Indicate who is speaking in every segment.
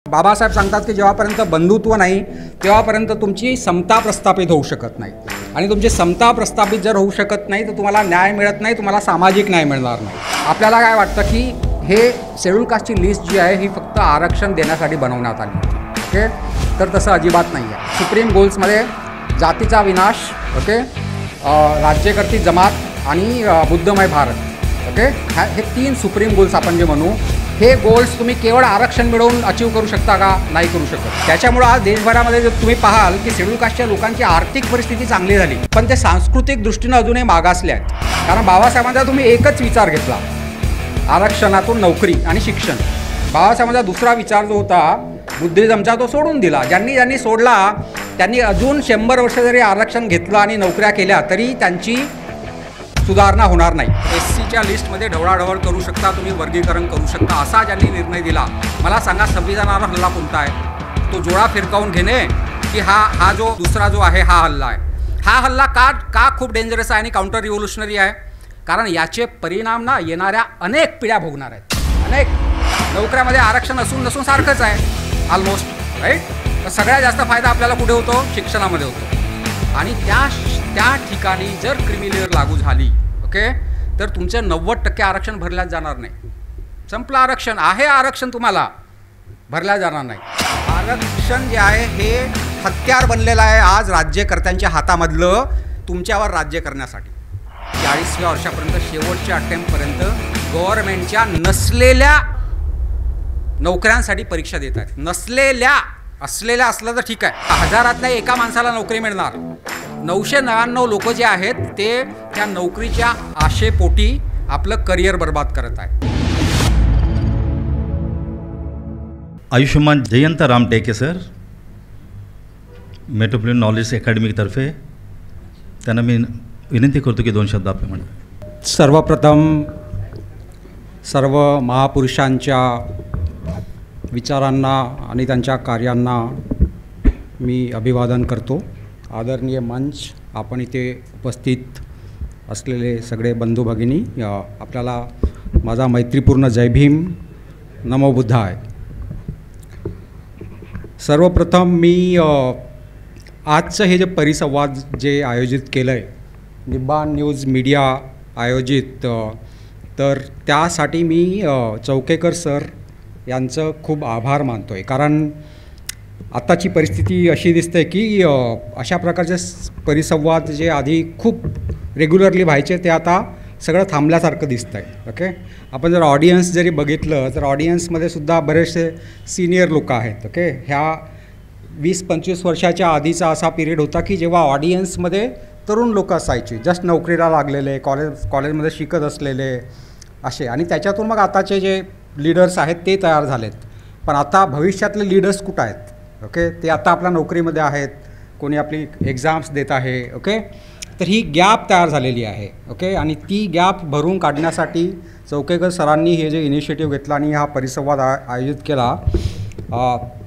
Speaker 1: बाबासाहेब सांगतात की जेव्हापर्यंत बंधुत्व नाही तेव्हापर्यंत तुमची समता प्रस्थापित होऊ शकत नाही आणि तुमची समता प्रस्थापित जर होऊ शकत नाही तर तुम्हाला न्याय मिळत नाही, तुम्हाला सामाजिक न्याय मिळणार नाही. आपल्याला काय वाटतं की हे शेड्यूल कास्टची लिस्ट जी आहे ही फक्त आरक्षण देण्यासाठी बनवण्यात आली होती. ओके, तर तसं अजिबात नाही आहे. सुप्रीम गोल्समध्ये जातीचा विनाश, ओके, राज्यकर्ती जमात आणि बुद्धमय भारत, ओके, हे तीन सुप्रीम गोल्स आपण जे म्हणू, हे गोल्स तुम्ही केवळ आरक्षण मिळवून अचीव करू शकता का? नाही करू शकत. त्याच्यामुळं आज देशभरामध्ये जर तुम्ही पाहाल की शेड्यूल कास्टच्या लोकांची आर्थिक परिस्थिती चांगली झाली, पण ते सांस्कृतिक दृष्टीनं अजूनही मागासले आहेत. कारण बाबासाहेबांचा तुम्ही एकच विचार घेतला, आरक्षणातून नोकरी आणि शिक्षण. बाबासाहेबांचा दुसरा विचार जो होता बुद्धिझमचा, तो सोडून दिला. ज्यांनी सोडला त्यांनी अजून 100 वर्ष जरी आरक्षण घेतलं आणि नोकऱ्या केल्या तरी त्यांची सुधारणा होणार नाही. SCच्या लिस्टमध्ये ढवळाढवळ करू शकता, तुम्ही वर्गीकरण करू शकता, असा ज्यांनी निर्णय दिला. मला सांगा, संविधानावर हल्ला कोणता आहे? तो जोडा फिरकावून घेणे की हा जो दुसरा जो आहे हा हल्ला आहे? हा हल्ला का खूप डेंजरस आहे आणि काउंटर रिव्होल्युशनरी आहे? कारण याचे परिणाम ना येणाऱ्या अनेक पिढ्या भोगणार आहेत. अनेक नोकऱ्यामध्ये आरक्षण असून नसून सारखंच आहे ऑलमोस्ट, राईट. तर सगळ्यात जास्त फायदा आपल्याला कुठे होतो? शिक्षणामध्ये होतो. आणि त्या ठिकाणी जर क्रिमिलेअर लागू झाली, ओके, तर तुमचं 90% आरक्षण भरल्याच जाणार नाही. संपलं आरक्षण आहे, आरक्षण तुम्हाला भरल्या जाणार नाही. आरक्षण जे आहे हे हत्यार बनलेलं आहे आज राज्यकर्त्यांच्या हातामधलं तुमच्यावर राज्य करण्यासाठी. 40व्या वर्षापर्यंत, शेवटच्या अटेम्प्टपर्यंत गव्हर्नमेंटच्या नसलेल्या नोकऱ्यांसाठी परीक्षा देत आहेत. नसलेल्या, असलेल्या असलं तर ठीक आहे. 1000तल्या एका माणसाला नोकरी मिळणार. 999 लोक जे आहेत ते त्या नोकरीच्या आशेपोटी आपलं करिअर बर्बाद करत आहेत.
Speaker 2: आयुष्यमान जयंत राम टेके सर, मेट्रोपोलिटन नॉलेज अकॅडमीतर्फे त्यांना मी विनंती करतो की 2 शब्द आपण म्हणा.
Speaker 1: सर्वप्रथम सर्व महापुरुषांच्या विचारांना आणि त्यांच्या कार्यांना मी अभिवादन करतो. आदरणीय मंच, आपण इथे उपस्थित असलेले सगळे बंधू भगिनी, आपल्याला माझा मैत्रीपूर्ण जय भीम, नमो बुद्धाय. सर्वप्रथम मी आजचं हे जे परिसंवाद जे आयोजित केलं आहे, निब्बाण न्यूज मीडिया आयोजित, तर त्यासाठी मी चौकेकर सर यांचं खूप आभार मानतो आहे. कारण आत्ताची परिस्थिती अशी दिसते की अशा प्रकारचे परिसंवाद जे आधी खूप रेग्युलरली व्हायचे ते आता सगळं थांबल्यासारखं दिसतं आहे. ओके, आपण जर ऑडियन्स जरी बघितलं तर ऑडियन्समध्ये सुद्धा बरेचसे सिनियर लोक आहेत. ओके, ह्या 20-25 वर्षाच्या आधीचा असा पिरियड होता की जेव्हा ऑडियन्समध्ये तरुण लोक असायची, जस्ट नोकरीला लागलेले, कॉलेजमध्ये शिकत असलेले असे, आणि त्याच्यातून मग आताचे जे लीडर्स आहेत ते तयार झालेत. पण आता भविष्यातले लीडर्स कुठं आहेत? ओके, ते आता आपल्या नोकरीमध्ये आहेत, कोणी आपली एक्झाम्स देत आहे. ओके, तर ही गॅप तयार झालेली आहे. ओके, आणि ती गॅप भरून काढण्यासाठी चौकेकर सरांनी हे जे इनिशिएटिव्ह घेतला आणि हा परिसंवाद आयोजित केला,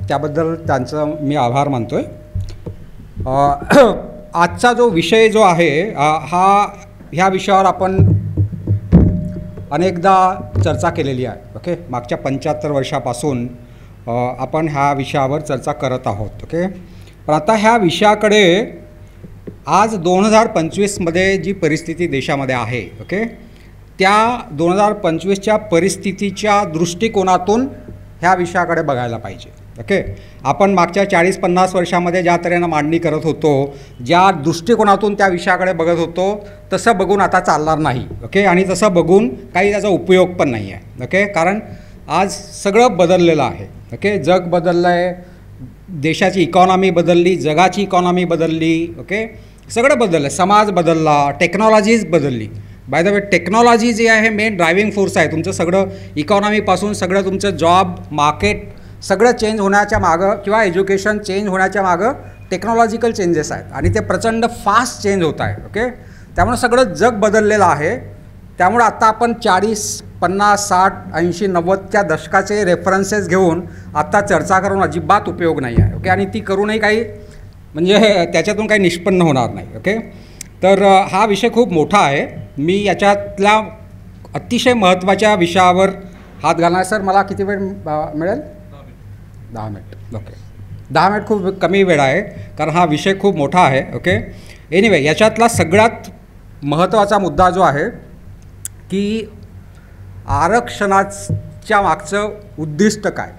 Speaker 1: त्याबद्दल त्यांचं मी आभार मानतो आहे. आजचा जो विषय जो आहे ह्या विषयावर आपण अनेकदा चर्चा केलेली आहे. ओके, मागच्या 75 वर्षापासून आपण ह्या विषयावर चर्चा करत आहोत. ओके, पण आता ह्या विषयाकडे आज 2025मध्ये जी परिस्थिती देशामध्ये आहे, ओके, त्या 2025च्या परिस्थितीच्या दृष्टिकोनातून ह्या विषयाकडे बघायला पाहिजे. ओके, आपण मागच्या 40-50 वर्षामध्ये ज्या तऱ्हेनं मांडणी करत होतो, ज्या दृष्टिकोनातून त्या विषयाकडे बघत होतो, तसं बघून आता चालणार नाही. ओके, आणि तसं बघून काही त्याचा उपयोग पण नाही आहे. ओके, कारण आज सगळं बदललेलं आहे. ओके, जग बदललं आहे, देशाची इकॉनॉमी बदलली, जगाची इकॉनॉमी बदलली. ओके, सगळं बदललं, समाज बदलला, टेक्नॉलॉजीज बदलली. बाय द वे, टेक्नॉलॉजी जी आहे मेन ड्रायव्हिंग फोर्स आहे. तुमचं सगळं इकॉनॉमीपासून सगळं तुमचं जॉब मार्केट सगळं चेंज होण्याच्या मागं, किंवा एज्युकेशन चेंज होण्याच्या मागं टेक्नॉलॉजिकल चेंजेस आहेत आणि ते प्रचंड फास्ट चेंज होत आहे. ओके, त्यामुळे सगळं जग बदललेलं आहे. त्यामुळे आता आपण 40, 50, 60, 80, 90च्या दशकाचे रेफरन्सेस घेऊन आत्ता चर्चा करून अजिबात उपयोग नाही आहे. ओके, आणि ती करूनही काही म्हणजे त्याच्यातून काही निष्पन्न होणार नाही. ओके, तर हा विषय खूप मोठा आहे. मी याच्यातल्या अतिशय महत्त्वाच्या विषयावर हात घालणार. सर, मला किती वेळ मिळेल? 10 मिनिट. ओके, 10 मिनिट खूप कमी वेळ आहे कारण हा विषय खूप मोठा आहे. ओके, एनिवे याच्यातला सगळ्यात महत्त्वाचा मुद्दा जो आहे की आरक्षणाच्या मागचं उद्दिष्ट काय.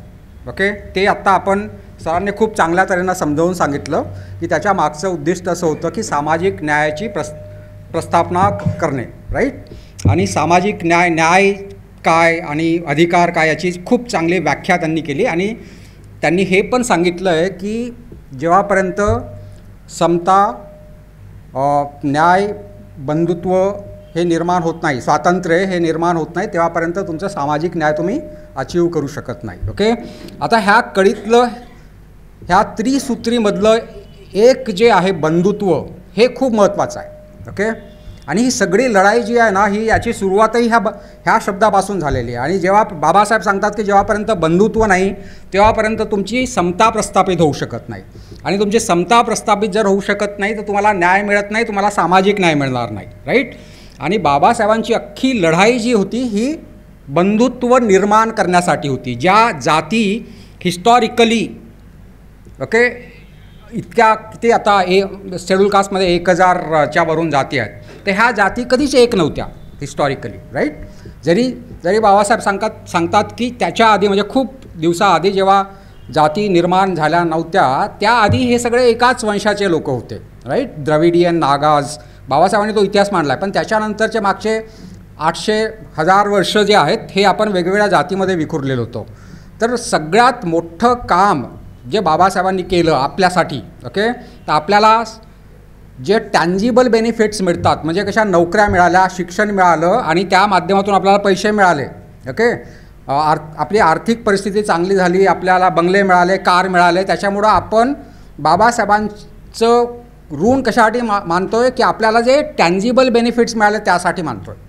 Speaker 1: ओके, ते आत्ता आपण सरांनी खूप चांगल्या तऱ्हेनं समजावून सांगितलं की त्याच्या मागचं उद्दिष्ट असं होतं की सामाजिक न्यायाची प्रस्थापना करणे. राईट. आणि सामाजिक न्याय काय आणि अधिकार काय याची खूप चांगली व्याख्या त्यांनी केली. आणि त्यांनी हे पण सांगितलं आहे की जेव्हापर्यंत समता, न्याय, बंधुत्व हे निर्माण होत नाही, स्वातंत्र्य हे निर्माण होत नाही, तेव्हापर्यंत तुमचं सामाजिक न्याय तुम्ही अचीव करू शकत नाही. ओके, आता ह्या कडीतलं ह्या त्रिसूत्रीमधलं एक जे आहे बंधुत्व हे खूप महत्त्वाचं आहे. ओके, आणि ही सगळी लढाई जी आहे ना ही याची सुरुवातही ह्या शब्दापासून झालेली आहे. आणि जेव्हा बाबासाहेब सांगतात की जेव्हापर्यंत बंधुत्व नाही तेव्हापर्यंत तुमची समता प्रस्थापित होऊ शकत नाही. आणि तुमची समता प्रस्थापित जर होऊ शकत नाही तर तुम्हाला न्याय मिळत नाही, तुम्हाला सामाजिक न्याय मिळणार नाही. राईट. आणि बाबासाहेबांची अख्खी लढाई जी होती ही बंधुत्व निर्माण करण्यासाठी होती. ज्या जाती हिस्टॉरिकली ओके इतक्या किती आता शेड्यूल कास्टमध्ये 1000च्या वरून जाती आहेत, तर ह्या जाती कधीच एक नव्हत्या हिस्टॉरिकली. राईट. जरी बाबासाहेब सांगतात की त्याच्या आधी म्हणजे खूप दिवसाआधी जेव्हा जाती निर्माण झाल्या नव्हत्या त्याआधी हे सगळे एकाच वंशाचे लोक होते. राईट. द्रविडियन, नागाज, बाबासाहेबांनी तो इतिहास मांडला आहे. पण त्याच्यानंतरचे मागचे 800-1000 वर्ष जे आहेत हे आपण वेगवेगळ्या जातीमध्ये विखुरलेलो होतो. तर सगळ्यात मोठं काम जे बाबासाहेबांनी केलं आपल्यासाठी, ओके, तर आपल्याला जे टँजिबल बेनिफिट्स मिळतात म्हणजे कशा नोकऱ्या मिळाल्या, शिक्षण मिळालं आणि त्या माध्यमातून आपल्याला पैसे मिळाले. ओके, आपली आर्थिक परिस्थिती चांगली झाली, आपल्याला बंगले मिळाले, कार मिळाले, त्याच्यामुळं आपण बाबासाहेबांचं ऋण कशासाठी मानतो आहे की आपल्याला जे टँजिबल बेनिफिट्स मिळाले त्यासाठी मानतो आहे.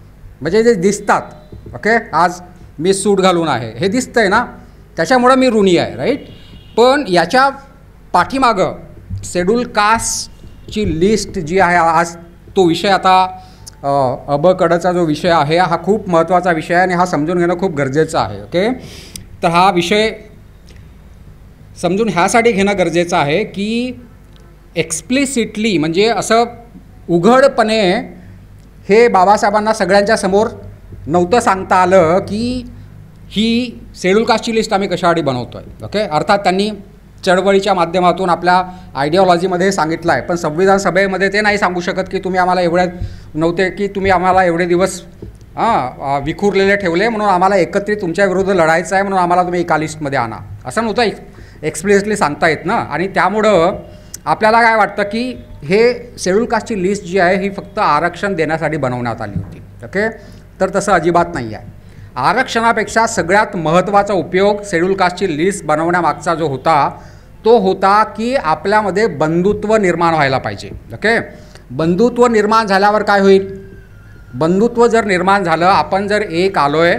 Speaker 1: म्हणजे जे दिसतात. ओके, आज मी सूट घालून आहे हे दिसतं आहे ना, त्याच्यामुळं मी ऋणी आहे. राईट. पण याच्या पाठीमागं शेड्यूल कास्टची लिस्ट जी आहे, आज तो विषय आता अबकडचा जो विषय आहे हा खूप महत्त्वाचा विषय आहे आणि हा समजून घेणं खूप गरजेचं आहे. ओके, तर हा विषय समजून ह्यासाठी घेणं गरजेचं आहे की एक्सप्लिसिटली म्हणजे असं उघडपणे हे बाबासाहेबांना सगळ्यांच्या समोर नव्हतं सांगता आलं की ही शेड्यूल कास्टची लिस्ट आम्ही कशासाठी बनवतो आहे. ओके, अर्थात त्यांनी चळवळीच्या माध्यमातून आपल्या आयडिओलॉजीमध्ये सांगितलं आहे, पण संविधान सभेमध्ये ते नाही सांगू शकत की तुम्ही आम्हाला एवढ्या नव्हते की तुम्ही आम्हाला एवढे दिवस विखुरलेले ठेवले म्हणून आम्हाला एकत्रित तुमच्या विरुद्ध लढायचं आहे म्हणून आम्हाला तुम्ही एका लिस्टमध्ये आणा, असं नव्हतं एक्सप्लिसिटली सांगता येत ना. आणि त्यामुळं आपल्याला काय वाटतं की हे शेड्यूल कास्टची लिस्ट जी आहे ही फक्त आरक्षण देण्यासाठी बनवण्यात आली होती. ओके, तर तसं अजिबात नाही आहे. आरक्षणापेक्षा सगळ्यात महत्त्वाचा उपयोग शेड्यूल कास्टची लिस्ट बनवण्यामागचा जो होता तो होता की आपल्यामध्ये बंधुत्व निर्माण व्हायला पाहिजे. ओके, बंधुत्व निर्माण झाल्यावर काय होईल, बंधुत्व जर निर्माण झालं, आपण जर एक आलो आहे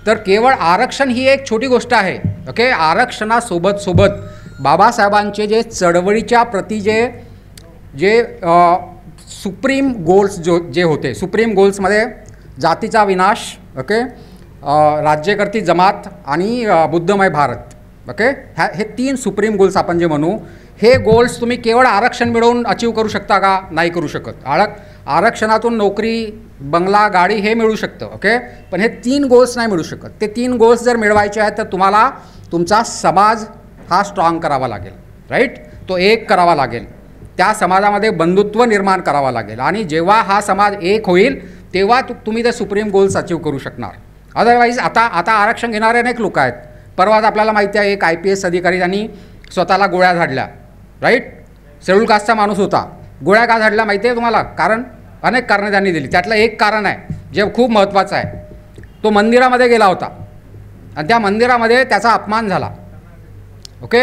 Speaker 1: तर केवळ आरक्षण ही एक छोटी गोष्ट आहे. ओके, आरक्षणासोबत बाबासाहेबांचे जे चळवळीच्या प्रती जे सुप्रीम गोल्स जे होते, सुप्रीम गोल्समध्ये जातीचा विनाश, ओके, राज्यकर्ती जमात आणि बुद्धमय भारत. ओके, हे 3 सुप्रीम गोल्स आपण जे म्हणू, हे गोल्स तुम्ही केवळ आरक्षण मिळवून अचीव करू शकता का, नाही करू शकत. आरक्षणातून नोकरी, बंगला, गाडी हे मिळू शकतं. ओके, पण हे 3 गोल्स नाही मिळू शकत. ते 3 गोल्स जर मिळवायचे आहेत तर तुम्हाला तुमचा समाज हा स्ट्रॉंग करावा लागेल. राईट. तो एक करावा लागेल, त्या समाजामध्ये बंधुत्व निर्माण करावा लागेल आणि जेव्हा हा समाज एक होईल तेव्हा तुम्ही ते सुप्रीम गोल्स अचीव करू शकणार. अदरवाईज आता आरक्षण घेणारे अनेक लोक आहेत. परवाच आपल्याला माहिती आहे एक IPS अधिकारी त्यांनी स्वतःला गोळ्या झाडल्या. राईट. शेड्यूल कास्टचा माणूस होता. गोळ्या का झाडल्या माहिती आहे तुम्हाला? कारण अनेक कारणं त्यांनी दिली. त्यातलं एक कारण आहे जे खूप महत्त्वाचं आहे. तो मंदिरामध्ये गेला होता आणि त्या मंदिरामध्ये त्याचा अपमान झाला. ओके,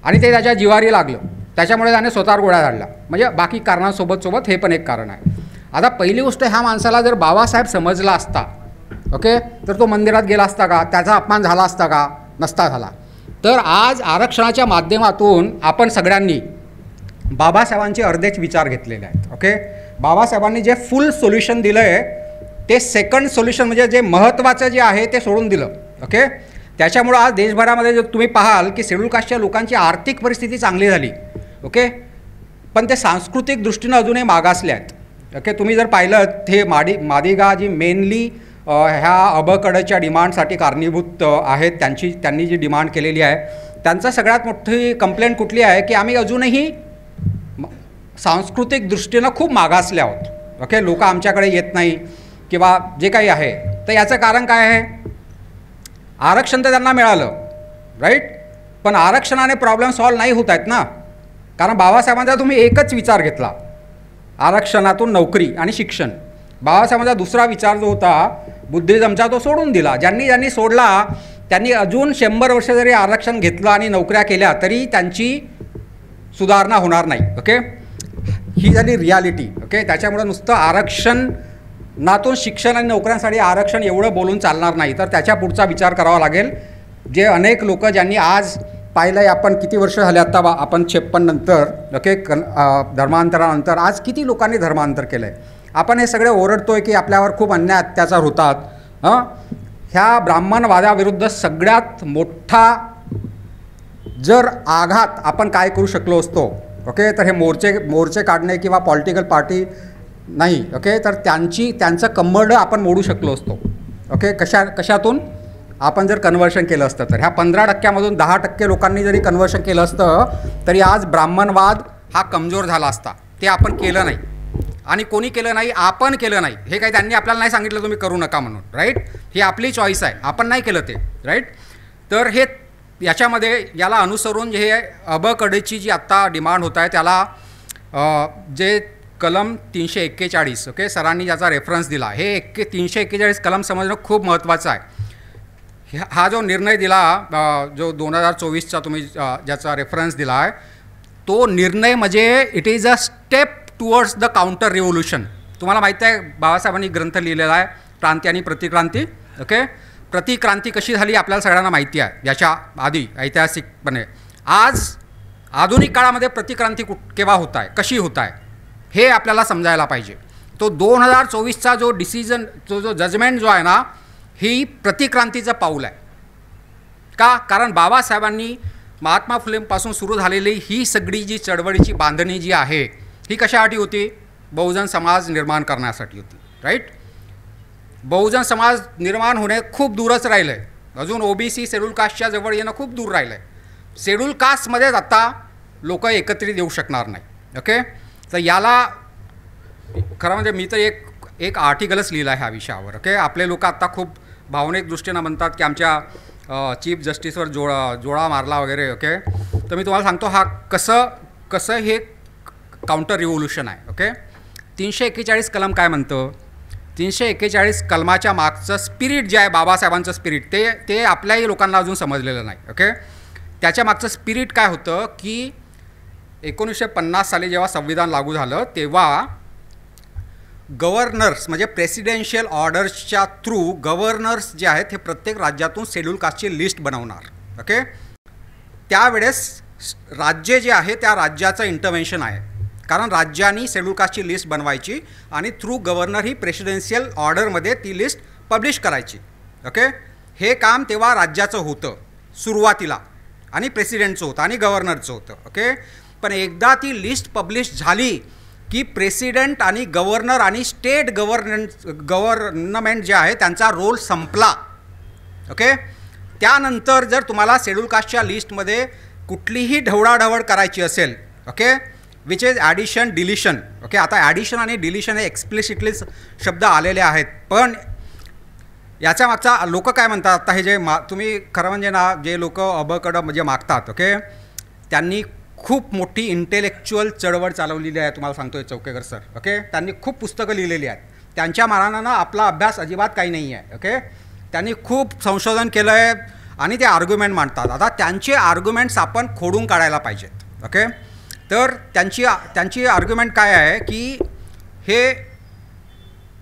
Speaker 1: आणि ते त्याच्या जिवारी लागलं, त्याच्यामुळे त्याने स्वतःवर गोळ्या झाडल्या. म्हणजे बाकी कारणांसोबत हे पण एक कारण आहे. आता पहिली गोष्ट, ह्या माणसाला जर बाबासाहेब समजला असता, ओके, तर तो मंदिरात गेला असता का, त्याचा अपमान झाला असता का, नसता झाला. तर आज आरक्षणाच्या माध्यमातून आपण सगळ्यांनी बाबासाहेबांचे अर्धेच विचार घेतलेले आहेत. ओके, बाबासाहेबांनी जे फुल सोल्युशन दिलं आहे ते सेकंड सोल्युशन म्हणजे जे महत्त्वाचं जे आहे ते सोडून दिलं. ओके, त्याच्यामुळं आज देशभरामध्ये जर तुम्ही पाहाल की शेड्यूल कास्टच्या लोकांची आर्थिक परिस्थिती चांगली झाली, ओके, पण ते सांस्कृतिक दृष्टीनं अजूनही मागासले आहेत. ओके, तुम्ही जर पाहिलं हे मादिगा जी मेनली ह्या अबकडच्या डिमांडसाठी कारणीभूत आहेत, त्यांनी जी डिमांड केलेली आहे, त्यांचा सगळ्यात मोठी कंप्लेंट कुठली आहे की आम्ही अजूनही सांस्कृतिक दृष्टीनं खूप मागासले आहोत. ओके, लोक आमच्याकडे येत नाही किंवा जे काही आहे. तर याचं कारण काय आहे? आरक्षण तर त्यांना मिळालं, राईट, पण आरक्षणाने प्रॉब्लेम सॉल्व्ह नाही होत आहेत ना. कारण बाबासाहेबांचा तुम्ही एकच विचार घेतला, आरक्षणातून नोकरी आणि शिक्षण. बाबासाहेबांचा दुसरा विचार जो होता बुद्धिझमचा, तो सोडून दिला. ज्यांनी सोडला त्यांनी अजून 100 वर्ष जरी आरक्षण घेतलं आणि नोकऱ्या केल्या तरी त्यांची सुधारणा होणार नाही. ओके, ही झाली रियालिटी. ओके, त्याच्यामुळं नुसतं आरक्षणातून शिक्षण आणि नोकऱ्यांसाठी आरक्षण एवढं बोलून चालणार नाही, तर त्याच्या पुढचा विचार करावा लागेल. जे अनेक लोक ज्यांनी आज पाहिलं आहे, आपण किती वर्ष झाले आता आपण 56 नंतर, ओके, धर्मांतरानंतर आज किती लोकांनी धर्मांतर केलं आहे. आपण हे सगळे ओरडतोय की आपल्यावर खूप अन्याय अत्याचार होतात. ह्या ब्राह्मणवादाविरुद्ध सगळ्यात मोठा जर आघात आपण काय करू शकलो असतो, ओके, तर हे मोर्चे काढणे किंवा पॉलिटिकल पार्टी नाही, ओके, तर त्यांचं कंबरडं आपण मोडू शकलो असतो. ओके, कशातून? आपण जर कन्व्हर्शन केलं असतं तर. ह्या 15%मधून 10% लोकांनी जरी कन्व्हर्शन केलं असतं तरी आज ब्राह्मणवाद हा कमजोर झाला असता. ते आपण केलं नाही, आणि कोणी केलं नाही, आपण केलं नाही. हे काही त्यांनी आपल्याला नाही सांगितलं तुम्ही करू नका म्हणून, राईट. ही आपली चॉईस आहे, आपण नाही केलं ते, राईट. तर हे याच्यामध्ये याला अनुसरून हे अबकडची जी आत्ता डिमांड होत आहे त्याला जे कलम 341, ओके, सरांनी ज्याचा रेफरन्स दिला, हे 341 कलम समजणं खूप महत्त्वाचं आहे. हा जो निर्णय दिला, जो 2024चा तुम्ही ज्याचा रेफरन्स दिला आहे, तो निर्णय म्हणजे it is a step towards the counter revolution. तुम्हाला माहिती आहे बाबासाहेबांनी ग्रंथ लिहिलेला आहे, क्रांती आणि प्रतिक्रांती. ओके, प्रतिक्रांती कशी झाली आपल्याला सगळ्यांना माहिती आहे. याच्या आधी ऐतिहासिकपणे आज आधुनिक काळामध्ये प्रतिक्रांती केव्हा होत आहे, कशी होत आहे, हे आपल्याला समजायला पाहिजे. तो 2024चा जो डिसिजन, जो जजमेंट जो आहे ना, ही प्रतिक्रांतीचं पाऊल आहे. का? कारण बाबासाहेबांनी महात्मा फुलेंपासून सुरू झालेली ही सगळी जी चळवळीची बांधणी जी आहे, ही कशासाठी होती? बहुजन समाज निर्माण करण्यासाठी होती, राईट. बहुजन समाज निर्माण होणे खूप दूरच राहिलं आहे. अजून OBC शेड्यूल कास्टच्या जवळ येणं खूप दूर राहिलं आहे. शेड्यूल कास्टमध्येच आता लोक एकत्रित येऊ शकणार नाही. ओके, तर याला खरं म्हणजे मी तर एक आर्टिकलच लिहिलं आहे ह्या विषयावर. ओके, आपले लोक आत्ता खूप भावनिक दृष्टीनं म्हणतात की आमच्या चीफ जस्टिसवर जोळा मारला वगैरे. ओके, तर मी तुम्हाला सांगतो हा कसं हे काउंटर रिव्होल्यूशन आहे. ओके, 341 कलम काय म्हणतं? 341 कलमाच्या मागचं स्पिरिट जे आहे, बाबासाहेबांचं स्पिरिट, ते आपल्याही लोकांना अजून समजलेलं नाही. ओके, त्याच्या मागचं स्पिरिट काय होतं की 1950 साली जेव्हा संविधान लागू झालं तेव्हा गव्हर्नर्स म्हणजे प्रेसिडेन्शियल ऑर्डर्सच्या थ्रू गव्हर्नर्स जे आहेत हे प्रत्येक राज्यातून शेड्यूल कास्टची लिस्ट बनवणार. ओके, त्यावेळेस राज्य जे आहे त्या राज्याचं इंटरव्हेन्शन आहे, कारण राज्यांनी शेड्यूल कास्टची लिस्ट बनवायची आणि थ्रू गव्हर्नर ही प्रेसिडेन्शियल ऑर्डरमध्ये ती लिस्ट पब्लिश करायची. ओके, हे काम तेव्हा राज्याचं होतं सुरुवातीला, आणि प्रेसिडेंटचं होतं आणि गव्हर्नरचं होतं. ओके, पण एकदा ती लिस्ट पब्लिश झाली की प्रेसिडेंट आणि गव्हर्नर आणि स्टेट गव्हर्नमेंट जे आहे त्यांचा रोल संपला. ओके, त्यानंतर जर तुम्हाला शेड्यूल कास्टच्या लिस्टमध्ये कुठलीही ढवळाढवळ करायची असेल, okay, which is addition deletion. Okay, आता ॲडिशन आणि डिलिशन हे एक्सप्लिसिटली शब्द आलेले आहेत, पण याच्या मागचा लोक काय म्हणतात आता हे जे तुम्ही खरं म्हणजे ना जे लोक अबकडं म्हणजे मागतात, ओके, त्यांनी खूप मोठी इंटेलेक्च्युअल चळवळ चालवलेली आहे. तुम्हाला सांगतोय चौकेकर सर. ओके, त्यांनी खूप पुस्तकं लिहिलेली आहेत. त्यांच्या मानानं आपला अभ्यास अजिबात काही नाही आहे. ओके, त्यांनी खूप संशोधन केलं आहे आणि ते आर्ग्युमेंट मांडतात. आता त्यांचे आर्ग्युमेंट्स आपण खोडून काढायला पाहिजेत. ओके, तर त्यांची आर्ग्युमेंट काय आहे की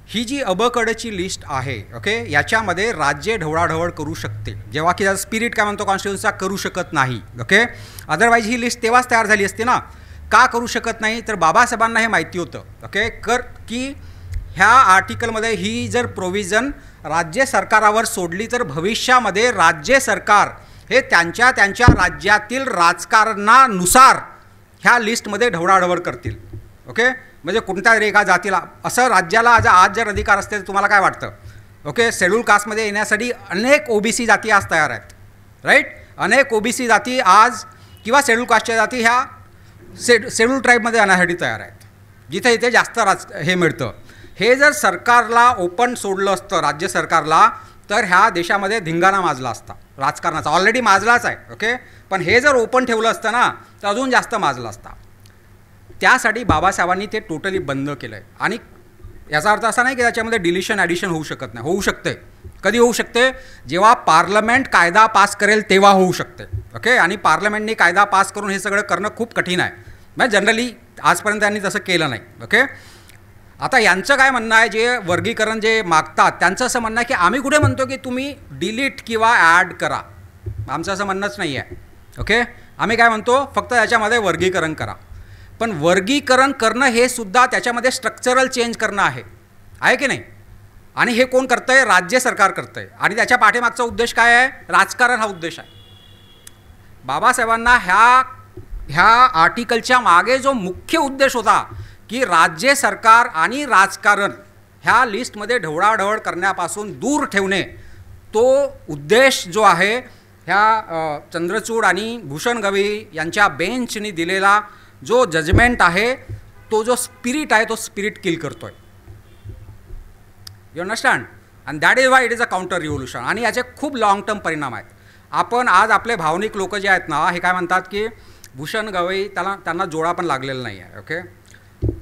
Speaker 1: ही जी अबकडची लिस्ट आहे, ओके, याच्यामध्ये राज्य ढवळाढवळ करू शकते, जेव्हा की त्याचा स्पिरिट काय म्हणतो कॉन्स्टिट्यूशनचा करू शकत नाही. ओके, अदरवाईज ही लिस्ट तेव्हाच तयार झाली असते ना. का करू शकत नाही? तर बाबासाहेबांना हे माहिती होतं, ओके, की ह्या आर्टिकलमध्ये ही जर प्रोव्हिजन राज्य सरकारावर सोडली तर भविष्यामध्ये राज्य सरकार हे त्यांच्या त्यांच्या राज्यातील राजकारणानुसार ह्या लिस्टमध्ये ढवळाढवळ करतील. ओके, म्हणजे कोणत्या तरी एका जातीला असं राज्याला आज जर अधिकार असते तर तुम्हाला काय वाटतं? ओके, शेड्यूल कास्टमध्ये येण्यासाठी अनेक OBC जाती आज तयार आहेत, राईट. अनेक OBC जाती आज किंवा शेड्यूल कास्टच्या जाती ह्या शेड्यूल ट्राईबमध्ये येण्यासाठी तयार आहेत, जिथे इथे जास्त हे मिळतं. हे जर सरकारला ओपन सोडलं असतं राज्य सरकारला तर ह्या देशामध्ये धिंगाणा माजला असता राजकारणाचा. ऑलरेडी माजलाच आहे. ओके, पण हे जर ओपन ठेवलं असतं ना तर अजून जास्त माजला असता. त्यासाठी बाबासाहेबांनी ते टोटली बंद केलं आहे. आणि याचा अर्थ असा नाही की त्याच्यामध्ये डिलिशन ॲडिशन होऊ शकत नाही. होऊ शकते. कधी होऊ शकते? जेव्हा पार्लमेंट कायदा पास करेल तेव्हा होऊ शकते. ओके, आणि पार्लमेंटने कायदा पास करून हे सगळं करणं खूप कठीण आहे. म्हणजे जनरली आजपर्यंत त्यांनी तसं केलं नाही. ओके, आता यांचं काय म्हणणं आहे, जे वर्गीकरण जे मागतात त्यांचं असं म्हणणं आहे की आम्ही कुठे म्हणतो की तुम्ही डिलीट किंवा ॲड करा. आमचं असं म्हणणंच नाही आहे. ओके, आम्ही काय म्हणतो, फक्त त्याच्यामध्ये वर्गीकरण करा. पण वर्गीकरण करणं हे सुद्धा त्याच्यामध्ये स्ट्रक्चरल चेंज करणं आहे की नाही? आणि हे कोण करतं आहे? राज्य सरकार करतं आहे. आणि त्याच्या पाठीमागचा उद्देश काय आहे? राजकारण हा उद्देश आहे. बाबासाहेबांना ह्या आर्टिकलच्या मागे जो मुख्य उद्देश होता की राज्य सरकार आणि राजकारण ह्या लिस्टमध्ये ढवळाढवळ करण्यापासून दूर ठेवणे, तो उद्देश जो आहे ह्या चंद्रचूड आणि भूषण गवई यांच्या बेंचनी दिलेला जो जजमेंट आहे, तो जो स्पिरिट आहे तो स्पिरिट किल करतोय. You understand? And that is why it is a counter revolution. आणि याचे खूप लाँग टर्म परिणाम आहेत. आपण आज आपले भावनिक लोक जे आहेत ना, हे काय म्हणतात की भूषण गवई त्यांना जोडा पण लागलेला नाही आहे. ओके,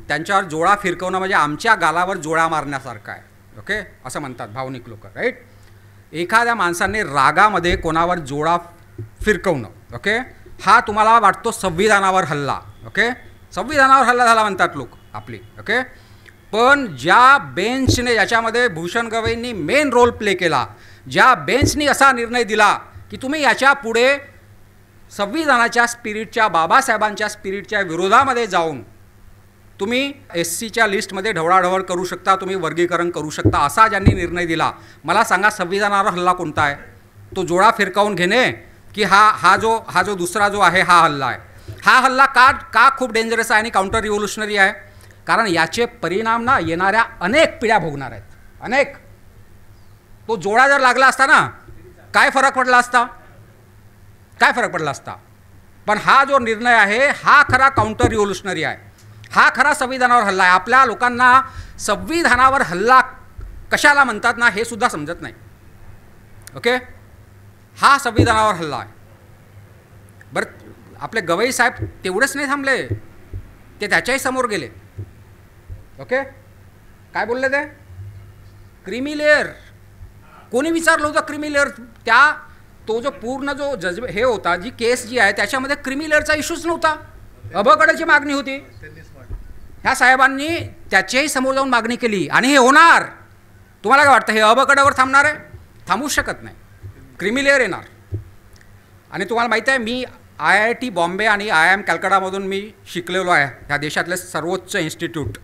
Speaker 1: त्यांच्यावर जोडा फिरकवणं म्हणजे आमच्या गालावर जोडा मारण्यासारखं आहे. ओके, असं म्हणतात भावनिक लोक, राईट. एखाद्या माणसाने रागामध्ये कोणावर जोडा फिरकवणं, ओके, हा तुम्हाला वाटतो संविधानावर हल्ला. ओके, संविधानावर हल्ला झाला म्हणतात लोक आपली. ओके, पण ज्या बेंचने याच्यामध्ये भूषण गवईंनी मेन रोल प्ले केला, ज्या बेंचनी असा निर्णय दिला की तुम्ही याच्या पुढे संविधानाच्या स्पिरिटच्या, बाबासाहेबांच्या स्पिरिटच्या विरोधामध्ये जाऊन तुम्ही SCच्या लिस्टमध्ये ढवळाढवळ करू शकता, तुम्ही वर्गीकरण करू शकता, असा ज्यांनी निर्णय दिला, मला सांगा संविधानावर हल्ला कोणता आहे? तो जोडा फिरकावून घेणे की हा जो दुसरा जो आहे हा हल्ला आहे? हा हल्ला का खूप डेंजरस आहे आणि काउंटर रिव्होल्युशनरी आहे? कारण याचे परिणाम ना येणाऱ्या अनेक पिढ्या भोगणार आहेत. अनेक. तो जोडा जर लागला असता ना, काय फरक पडला असता? काय फरक पडला असता? पण हा जो निर्णय आहे हा खरा काउंटर रिव्होल्युशनरी आहे. हा खरा संविधानावर हल्ला आहे. आपल्या लोकांना संविधानावर हल्ला कशाला म्हणतात ना हे सुद्धा समजत नाही. ओके, हा संविधानावर हल्ला आहे. बरं, आपले गवई साहेब तेवढेच नाही थांबले, ते त्याच्याही समोर गेले. ओके, काय बोलले ते? Creamy layer. कोणी विचारलं होतं क्रीमी लेअर? तो जो पूर्ण जो हे होता, जी केस जी आहे त्याच्यामध्ये क्रीमी लेअरचा इश्यूच नव्हता. अबकडाची मागणी होती. ह्या साहेबांनी त्याच्याही समोर जाऊन मागणी केली आणि हे होणार. तुम्हाला काय वाटतं हे अबकडावर थांबणार आहे? थांबूच शकत नाही. क्रीमी लेअर येणार. आणि तुम्हाला माहीत आहे, मी IIT बॉम्बे आणि IIM कॅलकटामधून मी शिकलेलो आहे, ह्या देशातले सर्वोच्च इन्स्टिट्यूट.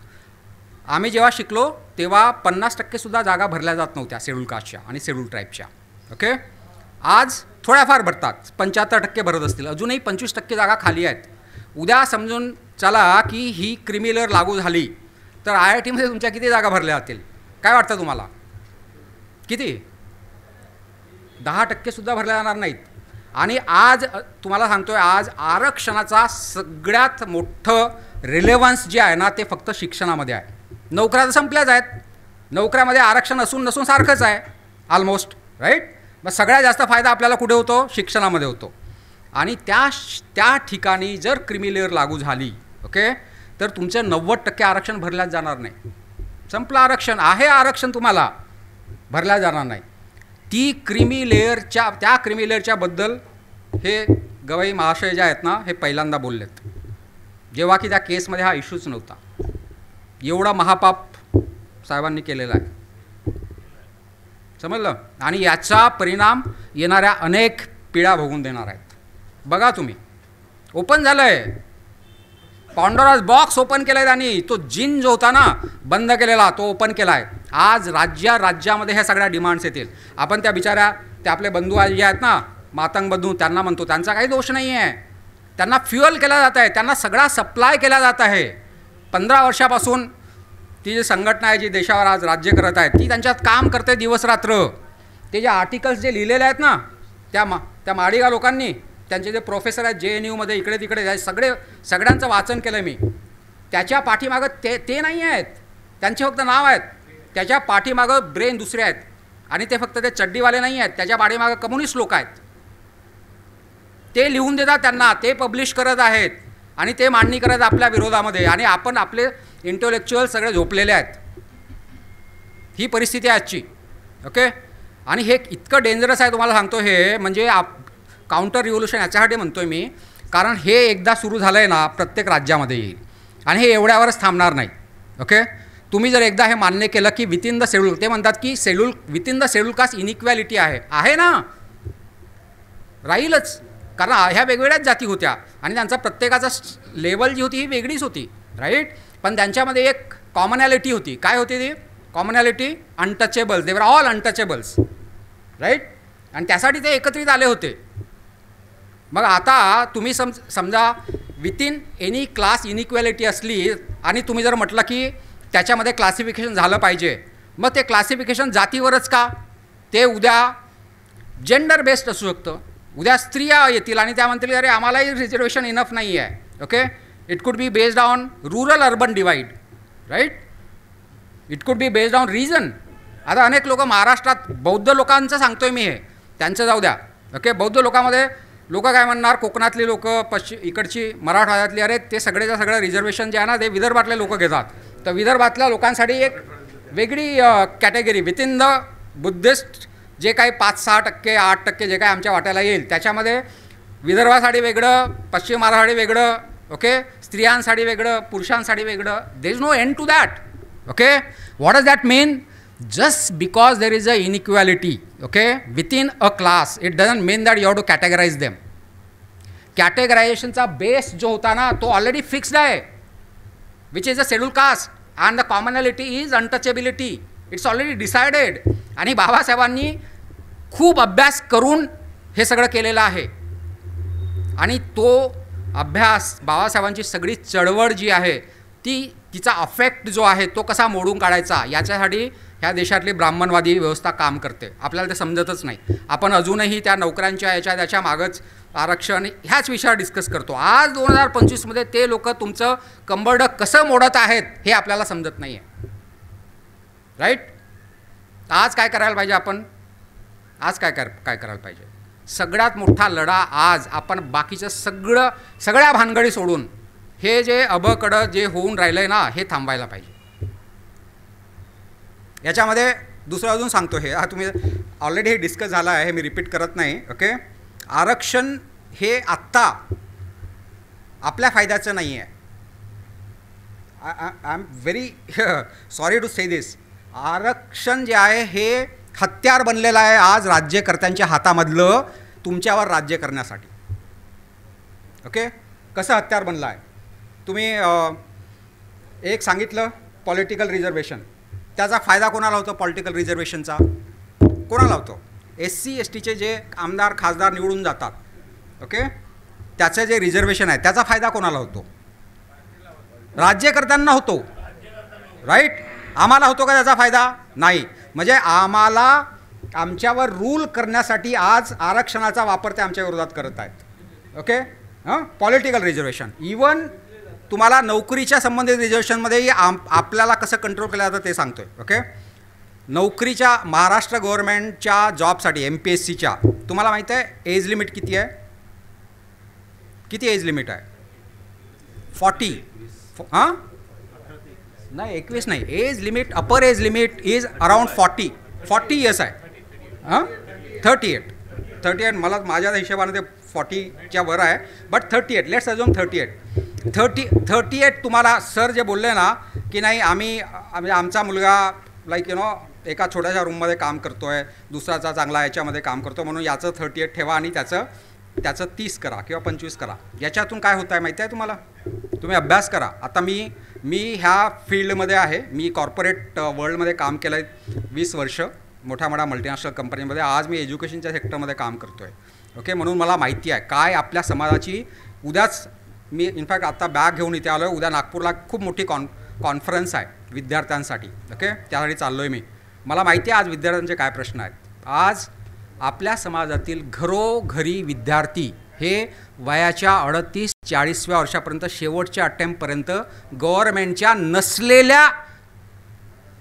Speaker 1: आम्ही जेव्हा शिकलो तेव्हा 50% सुद्धा जागा भरल्या जात नव्हत्या शेड्यूल कास्टच्या आणि शेड्यूल ट्राईबच्या. ओके, आज थोड्याफार भरतात, 75% भरत असतील. अजूनही 25% जागा खाली आहेत. उद्या समजून चला की ही क्रीमी लेअर लागू झाली तर IITमध्ये तुमच्या किती जागा भरल्या जातील? काय वाटतं तुम्हाला? किती? 10% सुद्धा भरल्या जाणार नाहीत. आणि आज तुम्हाला सांगतोय, आज आरक्षणाचा सगळ्यात मोठं रिलेव्हन्स जे आहे ना ते फक्त शिक्षणामध्ये आहे. नोकऱ्या तर संपल्याच आहेत. नोकऱ्यामध्ये आरक्षण असून नसून सारखंच आहे ऑलमोस्ट, राईट. मग सगळ्यात जास्त फायदा आपल्याला कुठे होतो? शिक्षणामध्ये होतो. आणि त्या ठिकाणी जर क्रीमी लेअर लागू झाली, ओके, तर तुमचं 90% आरक्षण भरल्याच जाणार नाही. संपलं आरक्षण. आहे आरक्षण तुम्हाला, भरल्या जाणार नाही. त्या क्रीमी लेअरच्या बद्दल हे गवई महाशय जे आहेत ना हे पहिल्यांदा बोललेत, जेव्हा की त्या केसमध्ये हा इश्यूच नव्हता. एवढा महापाप साहेबांनी केलेला आहे, समजलं. आणि याचा परिणाम येणाऱ्या अनेक पिढ्या भोगून देणार आहेत. बघा तुम्ही, ओपन झालं आहे. पांडोराज बॉक्स ओपन केला आहे त्यांनी. तो जिन जो होता ना बंद केलेला तो ओपन केला आहे. आज राज्यामध्ये ह्या सगळ्या डिमांड्स येतील. आपण त्या बिचाऱ्या ते आपले बंधू जे आहेत ना मातंग बंधू त्यांना म्हणतो त्यांचा काही दोष नाही आहे. त्यांना फ्युअल केला जात आहे, त्यांना सगळा सप्लाय केला जात आहे. 15 वर्षापासून ती जी संघटना आहे जी देशावर आज राज्य करत आहे ती त्यांच्यात काम करते दिवसरात्र. ते जे आर्टिकल्स जे लिहिलेले आहेत ना त्या माडिगा लोकांनी, त्यांचे जे प्रोफेसर आहेत JNUमध्ये इकडे तिकडे सगळ्यांचं वाचन केलं मी. त्याच्या पाठीमागं ते नाही आहेत, त्यांचे फक्त नाव आहेत. त्याच्या पाठीमागं ब्रेन दुसरे आहेत आणि ते फक्त ते चड्डीवाले नाही आहेत. त्याच्या पाठीमागं कम्युनिस्ट लोक आहेत. ते लिहून देतात त्यांना, ते पब्लिश करत आहेत आणि ते मांडणी करत आपल्या विरोधामध्ये. आणि आपण आपले इंटेलेक्च्युअल सगळे झोपलेले आहेत. ही परिस्थिती आहे आजची. ओके. आणि हे इतकं डेंजरस आहे तुम्हाला सांगतो. हे म्हणजे काउंटर रिव्होल्युशन याच्यासाठी म्हणतोय मी, कारण हे एकदा सुरू झालं आहे ना प्रत्येक राज्यामध्ये येईल आणि हे एवढ्यावरच थांबणार नाही. ओके. तुम्ही जर एकदा हे मान्य केलं की विथिन द शेड्यूल, ते म्हणतात की within the schedule caste inequality आहे ना, राहीलच. कारण ह्या वेगवेगळ्याच जाती होत्या आणि त्यांचा प्रत्येकाचा लेवल जी होती ही वेगळीच होती. राईट. पण त्यांच्यामध्ये एक कॉमनॅलिटी होती. काय होती ती कॉमनॅलिटी? Untouchables. They were all untouchables. Right. आणि त्यासाठी ते एकत्रित आले होते. मग आता तुम्ही समजा विथिन एनी क्लास इनइक्वॅलिटी असली आणि तुम्ही जर म्हटलं की त्याच्यामध्ये क्लासिफिकेशन झालं पाहिजे, मग ते क्लासिफिकेशन जातीवरच का? ते उद्या जेंडर बेस्ड असू शकतं. उद्या स्त्रिया येतील आणि त्या म्हणतील अरे आम्हालाही रिझर्वेशन इनफ नाही आहे. Okay. It could be based on rural urban divide. Right. It could be based on region. आता अनेक लोक महाराष्ट्रात बौद्ध लोकांचं सांगतोय मी, हे त्यांचं जाऊ द्या. ओके. बौद्ध लोकांमध्ये लोक काय म्हणणार, कोकणातली लोक, इकडची मराठवाड्यातली, अरे ते सगळेच्या सगळं रिझर्वेशन जे आहे ना ते विदर्भातले लोक घेतात. तर विदर्भातल्या लोकांसाठी एक वेगळी कॅटेगरी विथिन द बुद्धिस्ट जे काही 5-6%, 8% जे काही आमच्या वाट्याला येईल त्याच्यामध्ये विदर्भासाठी वेगळं, पश्चिम महाराष्ट्रासाठी वेगळं. ओके. स्त्रियांसाठी वेगळं, पुरुषांसाठी वेगळं. There is no end to that. Okay. What does that mean? Just because there is a inequality, okay, within a class, it doesn't mean that you have to categorize them. Categorizationचा base जो होता ना तो already fixed आहे, which is a scheduled caste, and the commonality is untouchability. It's already decided. आणि बाबासाहेबांनी खूप अभ्यास करून हे सगळं केलेलं आहे. आणि तो अभ्यास, बाबासाहेबांची सगळी चळवळ जी आहे तिचा अफेक्ट जो आहे तो कसा मोडून काढायचा याच्यासाठी ह्या देशातली ब्राह्मणवादी व्यवस्था काम करते. आपल्याला ते समजतच नाही. आपण अजूनही त्या नोकऱ्यांच्या त्याच्या मागच आरक्षण ह्याच विषयावर डिस्कस करतो. आज 2025मध्ये ते लोक तुमचं कंबरडं कसं मोडत आहेत हे आपल्याला समजत नाही आहे. राईट. आज काय करायला पाहिजे आपण? आज काय करायला पाहिजे? सगळ्यात मोठा लढा आज आपण बाकीचं सगळ्या भानगडी सोडून हे जे अबकडं जे होऊन राहिलं आहे ना हे थांबायला पाहिजे. याच्यामध्ये दुसरं अजून सांगतो. हे तुम्ही ऑलरेडी हे डिस्कस झालं आहे, हे मी रिपीट करत नाही. ओके. आरक्षण हे आत्ता आपल्या फायद्याचं नाही आहे. I am very sorry to say this. आरक्षण जे आहे हे हत्यार बनलेलं आहे आज राज्यकर्त्यांच्या हातामधलं तुमच्यावर राज्य करण्यासाठी. ओके. कसं हत्यार बनलं आहे? तुम्ही एक सांगितलं पॉलिटिकल रिझर्वेशन. त्याचा फायदा कोणाला होतो? पॉलिटिकल रिझर्वेशनचा कोणाला होतो? SC STचे जे आमदार खासदार निवडून जातात. ओके. त्याचं जे रिझर्वेशन आहे त्याचा फायदा कोणाला होतो? राज्यकर्त्यांना होतो. राईट. आम्हाला होतो का त्याचा फायदा? नाही. म्हणजे आम्हाला आमच्यावर रूल करण्यासाठी आज आरक्षणाचा वापर ते आमच्या विरोधात करत आहेत. ओके. Political reservation. इवन तुम्हाला नोकरीच्या संबंधित रिझर्वेशनमध्येही आपल्याला कसं कंट्रोल केलं जातं ते सांगतोय. ओके. नोकरीच्या महाराष्ट्र गव्हर्नमेंटच्या जॉबसाठी MPSCच्या तुम्हाला माहीत आहे एज लिमिट किती आहे? किती एज लिमिट आहे? 40. हां नाही 21 नाही. Age limit, upper age limit is around 40 years आहे. हां 38 मला माझ्या हिशोबाने ते 40च्या वर आहे. बट 38 लेट्स अजून 38 तुम्हाला सर जे बोलले ना की नाही आम्ही आमचा मुलगा लाईक एका छोट्याशा रूममध्ये काम करतो आहे, दुसराचा चांगला याच्यामध्ये काम करतो म्हणून याचं 38 ठेवा आणि त्याचं 30 करा किंवा 25 करा. याच्यातून काय होतं आहे माहिती आहे तुम्हाला? तुम्ही अभ्यास करा. आता मी ह्या फील्डमध्ये आहे. मी कॉर्पोरेट वर्ल्डमध्ये काम केलं आहे 20 वर्ष मोठ्या मोठ्या मल्टीनॅशनल कंपनीमध्ये. आज मी एज्युकेशनच्या सेक्टरमध्ये काम करतो आहे. ओके, म्हणून मला माहिती आहे काय आपल्या समाजाची. उद्याच मी इनफॅक्ट आता बॅग घेऊन इथे आलो आहे. उद्या नागपूरला खूप मोठी कॉन्फरन्स आहे विद्यार्थ्यांसाठी. ओके, त्यासाठी चाललो आहे मी. मला माहिती आहे आज विद्यार्थ्यांचे काय प्रश्न आहेत. आज आपल्या समाजातील घरोघरी विद्यार्थी हे वयाच्या 38-40व्या वर्षापर्यंत शेवटच्या अटेम्प्टपर्यंत गव्हर्नमेंटच्या नसलेल्या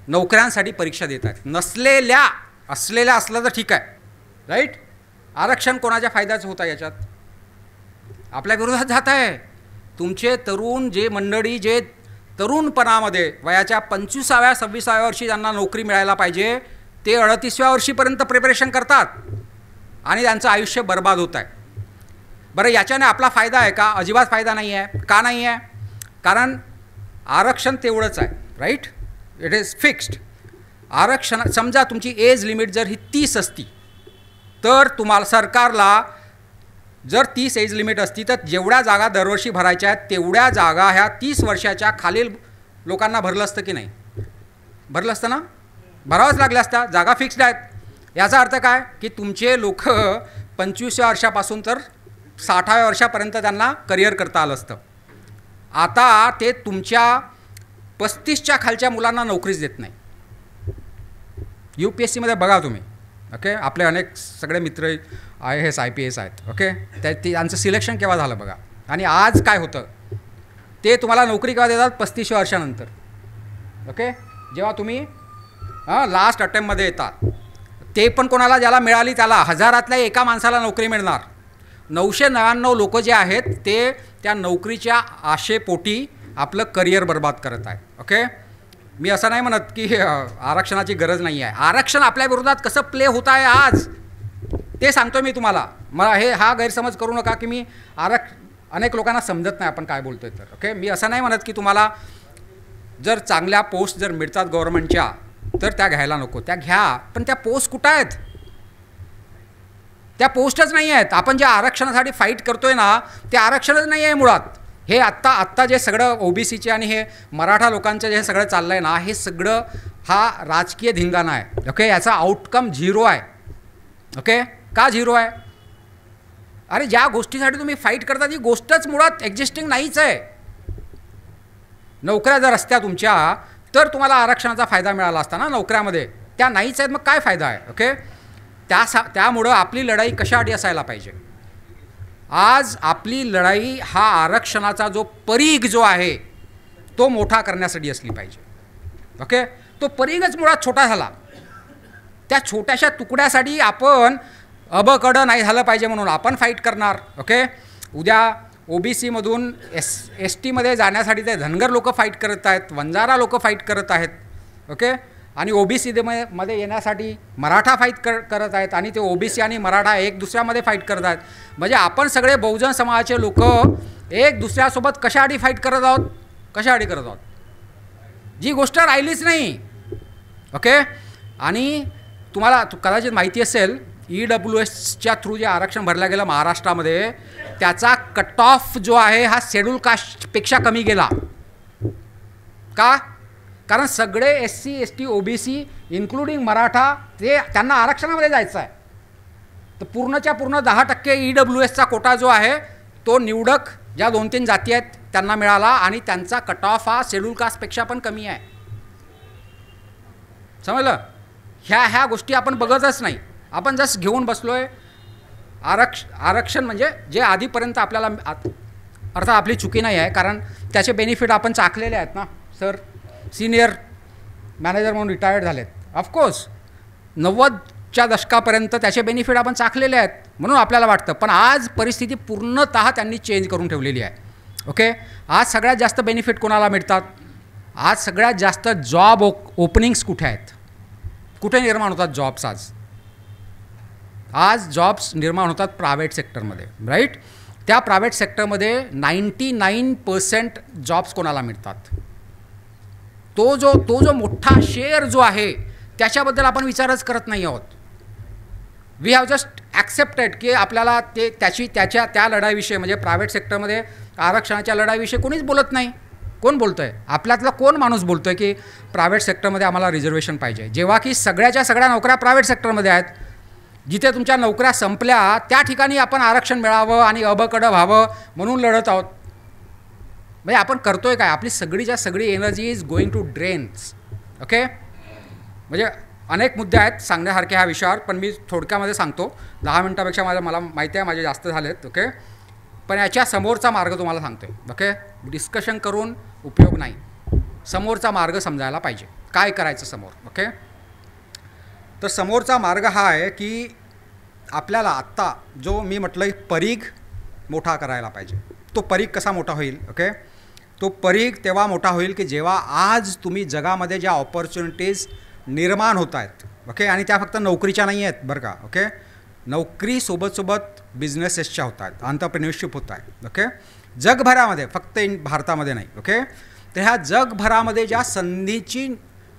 Speaker 1: नोकऱ्यांसाठी परीक्षा देत आहेत. नसलेल्या, असलेल्या असलं तर ठीक आहे, राईट. आरक्षण कोणाच्या फायद्याचं होतं याच्यात? आपल्या विरोधात जात आहे. तुमचे तरुण जे मंडळी जे तरुणपणामध्ये वयाच्या 25व्या-26व्या वर्षी ज्यांना नोकरी मिळायला पाहिजे ते 38व्या वर्षीपर्यंत प्रिपरेशन करतात आणि त्यांचं आयुष्य बर्बाद होत आहे. बरं, याच्याने आपला फायदा आहे का? अजिबात फायदा नाही आहे. का नाही आहे? कारण आरक्षण तेवढंच आहे, राईट. It is fixed. आरक्षण समजा तुमची एज लिमिट जर ही 30 असती तर तुम्हाला सरकारला जर 30 एज लिमिट असती तर जेवढ्या जागा दरवर्षी भरायच्या आहेत तेवढ्या जागा ह्या 30 वर्षाच्या खालील लोकांना भरलं असतं की नाही? भरलं असतं ना? भरावंच लागल्या असत्या. जागा फिक्स्ड आहेत. याचा अर्थ काय की तुमचे लोक 25व्या वर्षापासून तर 60व्या वर्षापर्यंत त्यांना करिअर करता आलं असतं. आता ते तुमच्या 35च्या खालच्या मुलांना नोकरीच देत नाही. UPSCमध्ये बघा तुम्ही. ओके, आपले अनेक सगळे मित्र IAS IPS आहेत. ओके, त्यांचं सिलेक्शन केव्हा झालं बघा. आणि आज काय होतं ते तुम्हाला नोकरी केव्हा देतात? 35व्या वर्षानंतर. ओके, जेव्हा तुम्ही लास्ट अटेम्प्टमध्ये येतात. ते पण कोणाला ज्याला मिळाली त्याला 1000तल्या एका माणसाला नोकरी मिळणार. 999 लोक जे आहेत ते त्या नोकरीच्या आशेपोटी आपलं करिअर बर्बाद करत आहेत. ओके, मी असं नाही म्हणत की आरक्षणाची गरज नाही आहे. आरक्षण आपल्या विरोधात कसं प्ले होत आहे आज ते सांगतो मी तुम्हाला. मला हा गैरसमज करू नका की मी अनेक लोकांना समजत नाही आपण काय बोलतोय तर. ओके, मी असं नाही म्हणत की तुम्हाला जर चांगल्या पोस्ट जर मिळतात गव्हर्नमेंटच्या तर त्या घ्यायला नको. त्या घ्या, पण त्या पोस्ट कुठं आहेत? त्या पोस्टच नाही आहेत. आपण जे आरक्षणासाठी फाईट करतोय ना ते आरक्षणच नाही आहे मुळात. हे आत्ता जे सगळं OBCचे आणि हे मराठा लोकांचं जे सगळं चाललं आहे ना हे सगळं हा राजकीय धिंगाणा आहे. ओके, याचा आउटकम 0 आहे. ओके, का 0 आहे? अरे ज्या गोष्टीसाठी तुम्ही फाईट करता ती गोष्टच मुळात एक्झिस्टिंग नाहीच आहे. नोकऱ्या जर असत्या तुमच्या तर तुम्हाला आरक्षणाचा फायदा मिळाला असता ना नोकऱ्यामध्ये. त्या नाहीच आहेत, मग काय फायदा आहे? ओके, त्यामुळं आपली लढाई कशासाठी असायला पाहिजे? आज आपली लढाई हा आरक्षणाचा जो परीघ जो आहे तो मोठा करण्यासाठी असली पाहिजे. ओके, तो परीघच मुळात छोटा झाला. त्या छोट्याशा तुकड्यासाठी आपण अबकडं नाही झालं पाहिजे म्हणून आपण फाईट करणार. ओके, उद्या OBCमधून STमध्ये जाण्यासाठी ते धनगर लोक फाईट करत आहेत, वंजारा लोक फाईट करत आहेत. ओके, आणि OBCमध्ये येण्यासाठी मराठा फाईट करत आहेत आणि ते OBC आणि मराठा एक दुसऱ्यामध्ये फाईट करत आहेत. म्हणजे आपण सगळे बहुजन समाजाचे लोक एक दुसऱ्यासोबत कशासाठी फाईट करत आहोत? कशासाठी करत आहोत? जी गोष्ट राहिलीच नाही. ओके, आणि तुम्हाला कदाचित माहिती असेल EWSच्या थ्रू जे आरक्षण भरलं गेलं महाराष्ट्रामध्ये त्याचा कट ऑफ जो आहे हा शेड्यूल कास्टपेक्षा कमी गेला. का? कारण सगळे SC ST OBC including Maratha त्यांना आरक्षणामध्ये जायचं आहे. तर पूर्णच्या पूर्ण 10% EWSचा कोटा जो आहे तो निवडक ज्या 2-3 जाती आहेत त्यांना मिळाला आणि त्यांचा कट ऑफ हा शेड्यूल कास्टपेक्षा पण कमी आहे. समजलं? ह्या गोष्टी आपण बघतच नाही. आपण जस्ट घेऊन बसलोय. आरक्षण म्हणजे जे आधीपर्यंत आपल्याला अर्थात आपली चुकी नाही आहे कारण त्याचे बेनिफिट आपण चाखलेले आहेत ना. सर सिनियर मॅनेजर म्हणून रिटायर्ड झालेत. ऑफकोर्स 90च्या दशकापर्यंत त्याचे बेनिफिट आपण चाखलेले आहेत म्हणून आपल्याला वाटतं. पण आज परिस्थिती पूर्णतः त्यांनी चेंज करून ठेवलेली आहे. ओके, आज सगळ्यात जास्त बेनिफिट कोणाला मिळतात? आज सगळ्यात जास्त जॉब ओपनिंग्स कुठे आहेत? कुठे निर्माण होतात जॉब्स? आज जॉब्स निर्माण होतात प्रायव्हेट सेक्टरमध्ये, राईट. त्या प्रायव्हेट सेक्टरमध्ये 99% जॉब्स कोणाला मिळतात? तो जो मोठा शेअर जो आहे त्याच्याबद्दल आपण विचारच करत नाही आहोत. वी हॅव जस्ट ॲक्सेप्टेड की आपल्याला त्या लढाईविषयी म्हणजे प्रायव्हेट सेक्टरमध्ये आरक्षणाच्या लढाईविषयी कोणीच बोलत नाही. कोण बोलतं आहे? आपल्यातला कोण माणूस बोलतो आहे की प्रायव्हेट सेक्टरमध्ये आम्हाला रिझर्वेशन पाहिजे, जेव्हा की सगळ्याच्या सगळ्या नोकऱ्या प्रायव्हेट सेक्टरमध्ये आहेत. जिथे तुमच्या नोकऱ्या संपल्या त्या ठिकाणी आपण आरक्षण मिळावं आणि अबकडं व्हावं म्हणून लढत आहोत. म्हणजे आपण करतोय काय? आपली सगळीच्या सगळी energy is going to drains. Okay, म्हणजे अनेक मुद्दे आहेत सांगण्यासारखे ह्या विषयावर, पण मी थोडक्यामध्ये सांगतो. 10 मिनटापेक्षा मला माहिती आहे माझे जास्त झालेत. ओके, पण याच्या समोरचा मार्ग तुम्हाला सांगतो आहे. ओके, डिस्कशन करून उपयोग नाही, समोरचा मार्ग समजायला पाहिजे काय करायचं समोर. ओके, तर समोरचा मार्ग हा आहे की आपल्याला आत्ता जो मी म्हटलं परीघ मोठा करायला पाहिजे. तो परीघ कसा मोठा होईल? ओके, तो परीघ तेव्हा मोठा होईल की जेव्हा आज तुम्ही जगामध्ये ज्या ऑपॉर्च्युनिटीज निर्माण होत आहेत, ओके, आणि त्या फक्त नोकरीच्या नाही आहेत बरं का. ओके, नोकरीसोबत बिझनेसेसच्या होत आहेत, एंटरप्रेन्योरशिप होत आहे. ओके, जगभरामध्ये, फक्त भारतामध्ये नाही. ओके, तर ह्या जगभरामध्ये ज्या संधीची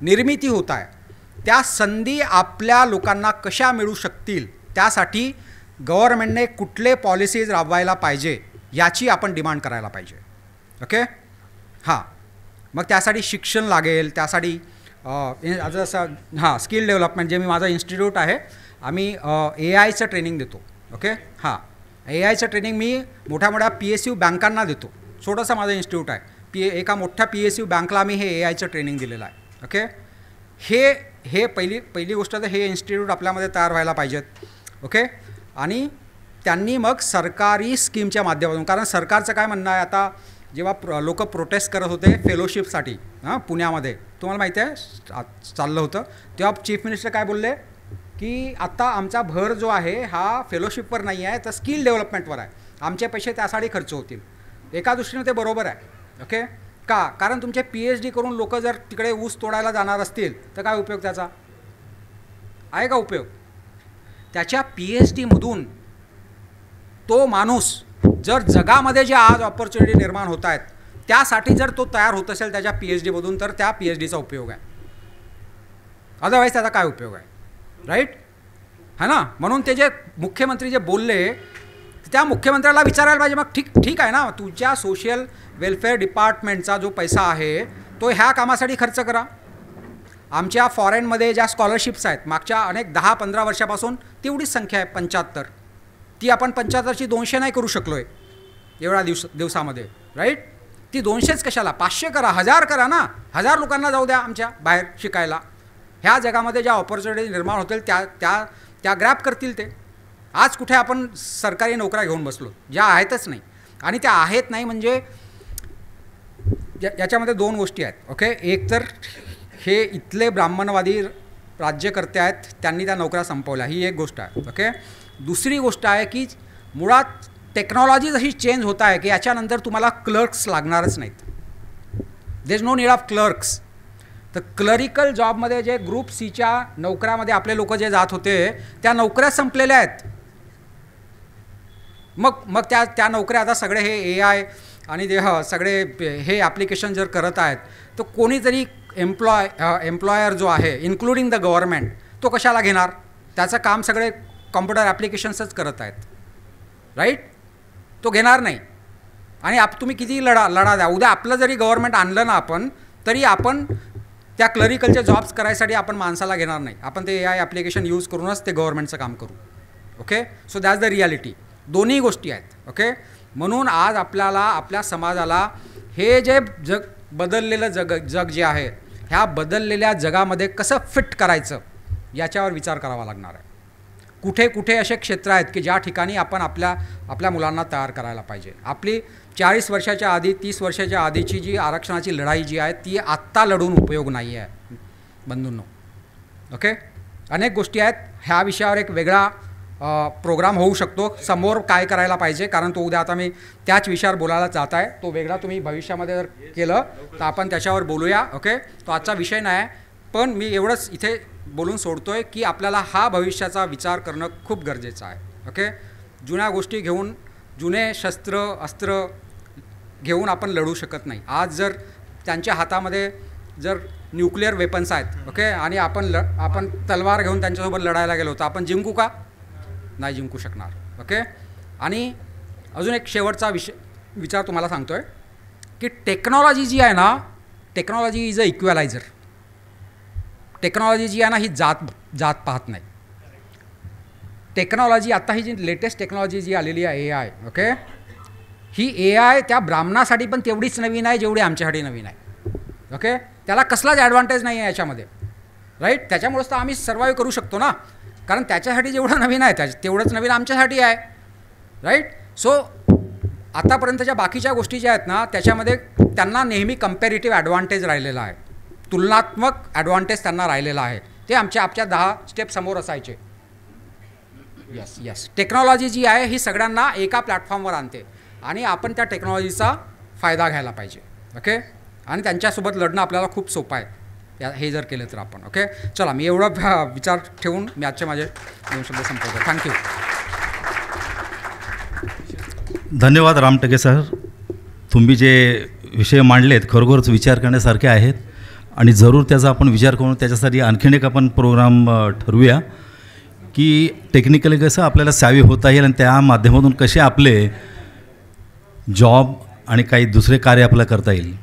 Speaker 1: निर्मिती होत आहे त्या संधी आपल्या लोकांना कशा मिळू शकतील त्यासाठी गव्हर्नमेंटने कुठले पॉलिसीज राबवायला पाहिजे याची आपण डिमांड करायला पाहिजे. ओके, हां, मग त्यासाठी शिक्षण लागेल, त्यासाठी जसं स्किल डेव्हलपमेंट जे मी माझं इन्स्टिट्यूट आहे आम्ही AIचं ट्रेनिंग देतो. ओके, हां, AIचं ट्रेनिंग मी मोठ्या PSU बँकांना देतो. छोटंसं माझं इन्स्टिट्यूट आहे. एका मोठ्या PSU बँकला आम्ही हे AIचं ट्रेनिंग दिलेलं आहे. ओके, हे पहिली गोष्ट तर हे इन्स्टिट्यूट आपल्यामध्ये तयार व्हायला पाहिजेत. ओके, आणि त्यांनी मग सरकारी स्कीमच्या माध्यमातून, कारण सरकारचं काय म्हणणं आहे आता जेव्हा लोक प्रोटेस्ट करत होते फेलोशिपसाठी पुण्यामध्ये, तुम्हाला माहिती आहे चाललं होतं, तेव्हा चीफ मिनिस्टर काय बोलले की आत्ता आमचा भर जो आहे हा फेलोशिपवर नाही आहे तर स्किल डेव्हलपमेंटवर आहे, आमचे पैसे त्यासाठी खर्च होतील. एका दृष्टीने ते बरोबर आहे. ओके, का? कारण तुमचे PhD करून लोक जर तिकडे ऊस तोडायला जाणार असतील तर काय उपयोग त्याचा आहे का? उपयोग त्याच्या PhDमधून तो माणूस जर जगामध्ये जे आज ऑपॉर्च्युनिटी निर्माण होत आहेत त्यासाठी जर तो तयार होत असेल त्याच्या PhDमधून तर त्या PhDचा उपयोग आहे, अदरवाईज त्याचा काय उपयोग आहे? राईट, है ना? म्हणून ते जे मुख्यमंत्री जे बोलले त्या मुख्यमंत्र्याला विचारायला पाहिजे मग ठीक आहे ना, तुझ्या सोशल वेलफेअर डिपार्टमेंटचा जो पैसा आहे तो ह्या कामासाठी खर्च करा. आमच्या फॉरेनमध्ये ज्या स्कॉलरशिप्स आहेत मागच्या अनेक 10-15 वर्षापासून तेवढीच संख्या आहे 75, ती आपण 75ची 200 नाही करू शकलो आहे एवढ्या दिवसामध्ये. राईट, ती 200च कशाला, 500 करा, 1000 करा ना, 1000 लोकांना जाऊ द्या आमच्या बाहेर शिकायला. ह्या जगामध्ये ज्या ऑपॉर्च्युनिटी निर्माण होतील त्या ग्रॅब करतील ते. आज कुठे आपण सरकारी नोकऱ्या घेऊन बसलो ज्या आहेतच नाही, आणि त्या आहेत नाही म्हणजे याच्यामध्ये 2 गोष्टी आहेत. ओके, एक तर हे इथले ब्राह्मणवादी राज्यकर्ते आहेत त्यांनी त्या नोकऱ्या संपवल्या, ही एक गोष्ट आहे. ओके, दुसरी गोष्ट आहे की मुळात टेक्नॉलॉजी जशी चेंज होत आहे की याच्यानंतर तुम्हाला क्लर्क्स लागणारच नाहीत. There is no need of clerks. तर क्लरिकल जॉबमध्ये जे ग्रुप Cच्या नोकऱ्यामध्ये आपले लोक जे जात होते त्या नोकऱ्या संपलेल्या आहेत. मग त्या नोकऱ्या आता सगळे हे AI आणि सगळे हे ॲप्लिकेशन जर करत आहेत तर कोणीतरी एम्प्लॉयर जो आहे इन्क्लुडिंग द गव्हर्नमेंट तो कशाला घेणार? त्याचं काम सगळे कॉम्प्युटर ॲप्लिकेशन्सच करत आहेत. राईट, तो घेणार नाही. आणि तुम्ही किती लढा द्या, उद्या आपलं जरी गव्हर्नमेंट आणलं ना आपण तरी आपण त्या क्लरिकलचे जॉब्स करायसाठी आपण माणसाला घेणार नाही, आपण ते AI ॲप्लिकेशन यूज करूनच ते गव्हर्नमेंटचं काम करू. Okay, so that's the reality. दोन्ही गोष्टी आहेत. ओके, म्हणून आज आपल्याला आपल्या समाजाला हे जे बदललेलं जग जे आहे ह्या बदललेल्या जगामध्ये कसं फिट करायचं याच्यावर विचार करावा लागणार आहे. कुठे असे क्षेत्र आहेत की ज्या ठिकाणी आपण आपल्या मुलांना तयार करायला पाहिजे. आपली 40 वर्षाच्या आधी 30 वर्षाच्या आधीची जी आरक्षणाची लढाई जी आहे ती आत्ता लढून उपयोग नाही आहे बंधूंनो. ओके, अनेक गोष्टी आहेत. ह्या विषयावर एक वेगळा प्रोग्राम होऊ शकतो समोर काय करायला पाहिजे, कारण तो उद्या आता मी त्याच विषयावर बोलायला जात आहे. तो वेगळा तुम्ही भविष्यामध्ये जर केलं तर आपण त्याच्यावर बोलूया. ओके, तो आजचा विषय नाही आहे, पण मी एवढंच इथे बोलून सोडतोय की आपल्याला हा भविष्याचा विचार करणं खूप गरजेचं आहे. ओके, जुन्या गोष्टी घेऊन जुने अस्त्र घेऊन आपण लढू शकत नाही. आज जर त्यांच्या हातामध्ये जर न्यूक्लिअर वेपन्स आहेत, ओके, आणि आपण तलवार घेऊन त्यांच्यासोबत लढायला गेलो तर आपण जिंकू का? नाही जिंकू शकणार. ओके. आणि अजून एक शेवटचा विचार तुम्हाला सांगतो आहे की टेक्नॉलॉजी जी आहे ना, टेक्नॉलॉजी इज अ इक्वलायझर. टेक्नॉलॉजी जी आहे ना ही जात पाहत नाही. टेक्नॉलॉजी आत्ता ही जी लेटेस्ट टेक्नॉलॉजी जी आलेली आहे AI, ओके, ही AI त्या ब्राह्मणासाठी पण तेवढीच नवीन आहे जेवढी आमच्यासाठी नवीन आहे. ओके. त्याला कसलाच ॲडव्हान्टेज नाही आहे याच्यामध्ये, राईट. त्याच्यामुळेच तर आम्ही सर्वाईव्ह करू शकतो ना, कारण त्याच्यासाठी जेवढं नवीन आहे तेवढंच नवीन आमच्यासाठी आहे, राईट. सो आतापर्यंतच्या बाकीच्या गोष्टी ज्या आहेत ना त्याच्यामध्ये त्यांना नेहमी कंपॅरेटिव्ह ॲडव्हान्टेज राहिलेला आहे, तुलनात्मक ॲडव्हान्टेज त्यांना राहिलेला आहे. ते आमच्या 10 स्टेप समोर असायचे. यस. टेक्नॉलॉजी जी आहे ही सगळ्यांना एका प्लॅटफॉर्मवर आणते आणि आपण त्या टेक्नॉलॉजीचा फायदा घ्यायला पाहिजे. ओके. आणि त्यांच्यासोबत लढणं आपल्याला खूप सोपं आहे हे जर केलं तर आपण. ओके. चला, मी एवढा विचार ठेवून मी आजचे माझे 2 शब्द संपवतो. थँक्यू.
Speaker 2: धन्यवाद रामटके सर. तुम्ही जे विषय मांडलेत खरोखरच विचार करण्यासारखे आहेत आणि जरूर त्याचा आपण विचार करून त्याच्यासाठी आणखीन एक आपण प्रोग्राम ठरवूया की टेक्निकली कसं आपल्याला सावी होता येईल आणि त्या माध्यमातून कसे आपले जॉब आणि काही दुसरे कार्य आपल्याला करता येईल.